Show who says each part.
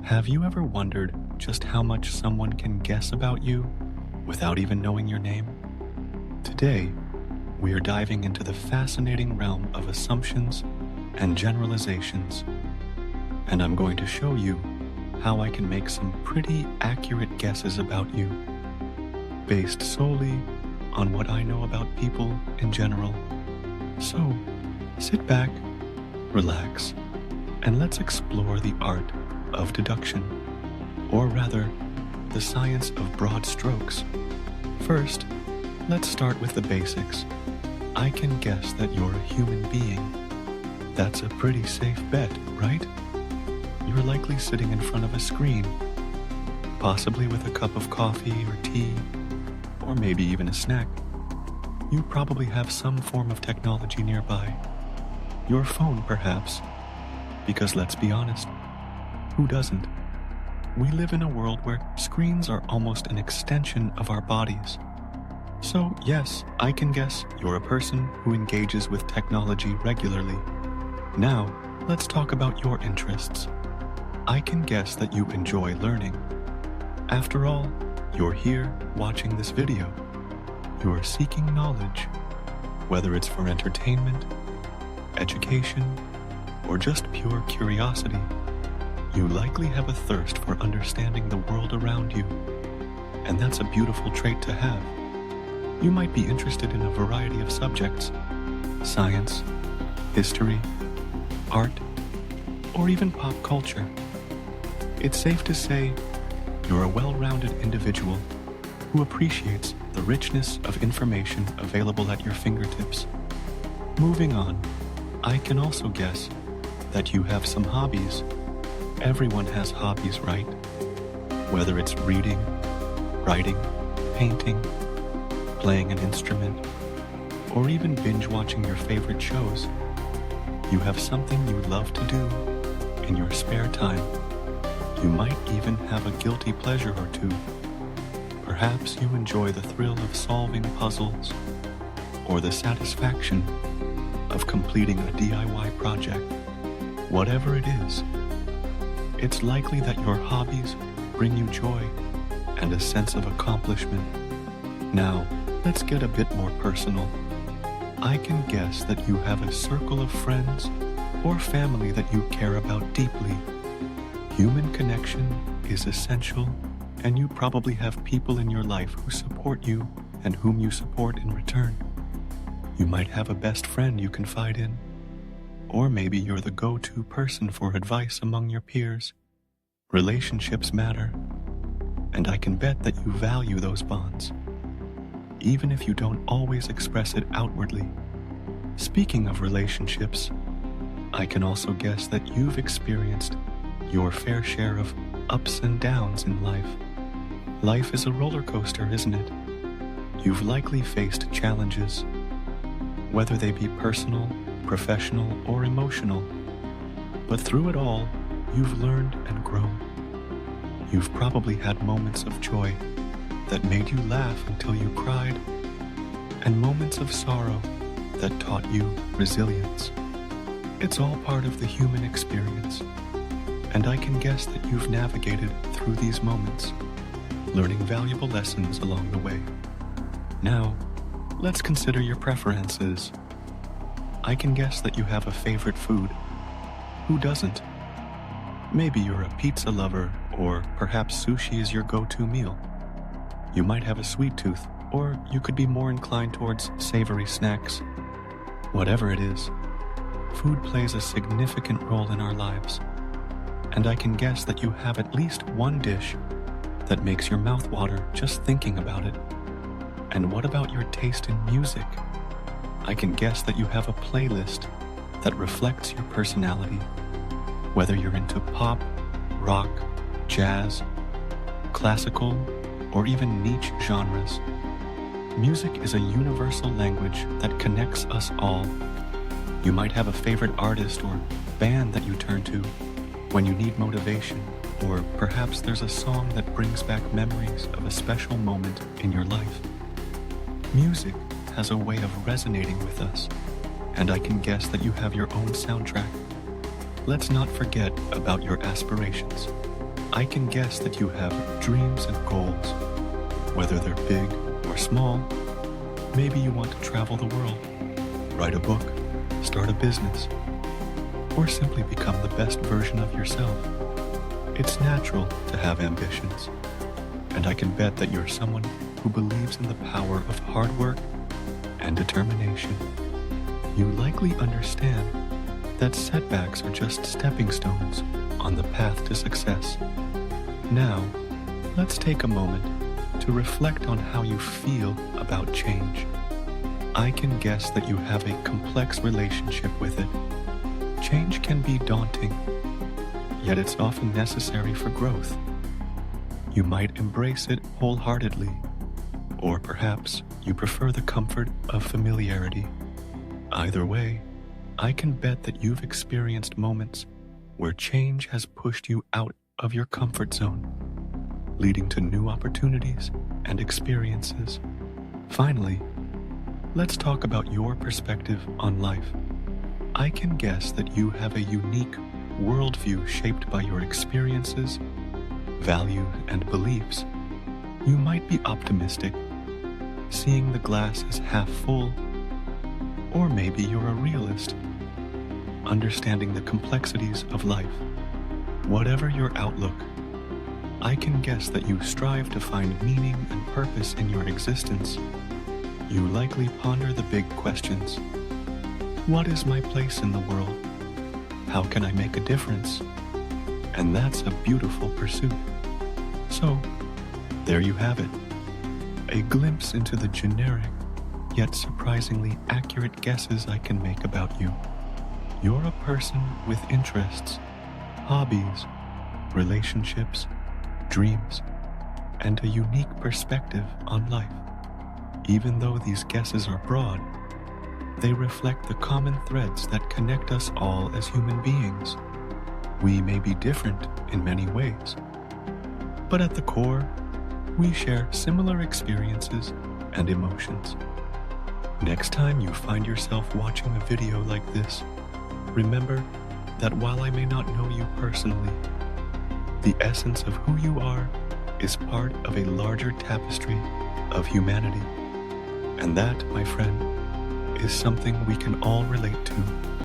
Speaker 1: Have you ever wondered just how much someone can guess about you without even knowing your name? Today, we are diving into the fascinating realm of assumptions and generalizations, and I'm going to show you how I can make some pretty accurate guesses about you, based solely on what I know about people in general. So, sit back, relax, and let's explore the art of deduction, or rather, the science of broad strokes. First, let's start with the basics. I can guess that you're a human being. That's a pretty safe bet, right? You're likely sitting in front of a screen, possibly with a cup of coffee or tea, or maybe even a snack. You probably have some form of technology nearby. Your phone, perhaps, because let's be honest, who doesn't? We live in a world where screens are almost an extension of our bodies. So yes, I can guess you're a person who engages with technology regularly. Now, let's talk about your interests. I can guess that you enjoy learning. After all, you're here watching this video. You're seeking knowledge, whether it's for entertainment, education, or just pure curiosity. You likely have a thirst for understanding the world around you, and that's a beautiful trait to have. You might be interested in a variety of subjects: science, history, art, or even pop culture. It's safe to say you're a well-rounded individual who appreciates the richness of information available at your fingertips. Moving on, I can also guess that you have some hobbies. Everyone has hobbies, right? Whether it's reading, writing, painting, playing an instrument, or even binge watching your favorite shows. You have something you love to do in your spare time. You might even have a guilty pleasure or two. Perhaps you enjoy the thrill of solving puzzles or the satisfaction of completing a DIY project. Whatever it is, it's likely that your hobbies bring you joy and a sense of accomplishment. Now, let's get a bit more personal. I can guess that you have a circle of friends or family that you care about deeply. Human connection is essential, and you probably have people in your life who support you and whom you support in return. You might have a best friend you confide in, or maybe you're the go-to person for advice among your peers. Relationships matter, and I can bet that you value those bonds, even if you don't always express it outwardly. Speaking of relationships, I can also guess that you've experienced your fair share of ups and downs in life. Life is a roller coaster, isn't it? You've likely faced challenges, whether they be personal, professional, or emotional. But through it all, you've learned and grown. You've probably had moments of joy that made you laugh until you cried, and moments of sorrow that taught you resilience. It's all part of the human experience, and I can guess that you've navigated through these moments, learning valuable lessons along the way. Now, let's consider your preferences. I can guess that you have a favorite food. Who doesn't? Maybe you're a pizza lover, or perhaps sushi is your go-to meal. You might have a sweet tooth, or you could be more inclined towards savory snacks. Whatever it is, food plays a significant role in our lives, and I can guess that you have at least one dish that makes your mouth water just thinking about it. And what about your taste in music? I can guess that you have a playlist that reflects your personality, whether you're into pop, rock, jazz, classical, or even niche genres. Music is a universal language that connects us all. You might have a favorite artist or band that you turn to when you need motivation, or perhaps there's a song that brings back memories of a special moment in your life. Music has a way of resonating with us, and I can guess that you have your own soundtrack. Let's not forget about your aspirations. I can guess that you have dreams and goals, whether they're big or small. Maybe you want to travel the world, write a book, start a business, or simply become the best version of yourself. It's natural to have ambitions, and I can bet that you're someone who believes in the power of hard work and determination. You likely understand that setbacks are just stepping stones on the path to success. Now, let's take a moment to reflect on how you feel about change. I can guess that you have a complex relationship with it. Change can be daunting, yet it's often necessary for growth. You might embrace it wholeheartedly, or perhaps you prefer the comfort of familiarity. Either way, I can bet that you've experienced moments where change has pushed you out of your comfort zone, leading to new opportunities and experiences. Finally, let's talk about your perspective on life. I can guess that you have a unique worldview shaped by your experiences, values, and beliefs. You might be optimistic, seeing the glass as half full, or maybe you're a realist, understanding the complexities of life. Whatever your outlook, I can guess that you strive to find meaning and purpose in your existence. You likely ponder the big questions. What is my place in the world? How can I make a difference? And that's a beautiful pursuit. So, there you have it. A glimpse into the generic, yet surprisingly accurate guesses I can make about you. You're a person with interests, hobbies, relationships, dreams, and a unique perspective on life. Even though these guesses are broad, they reflect the common threads that connect us all as human beings. We may be different in many ways, but at the core, we share similar experiences and emotions. Next time you find yourself watching a video like this, remember that while I may not know you personally, the essence of who you are is part of a larger tapestry of humanity. And that, my friend, is something we can all relate to.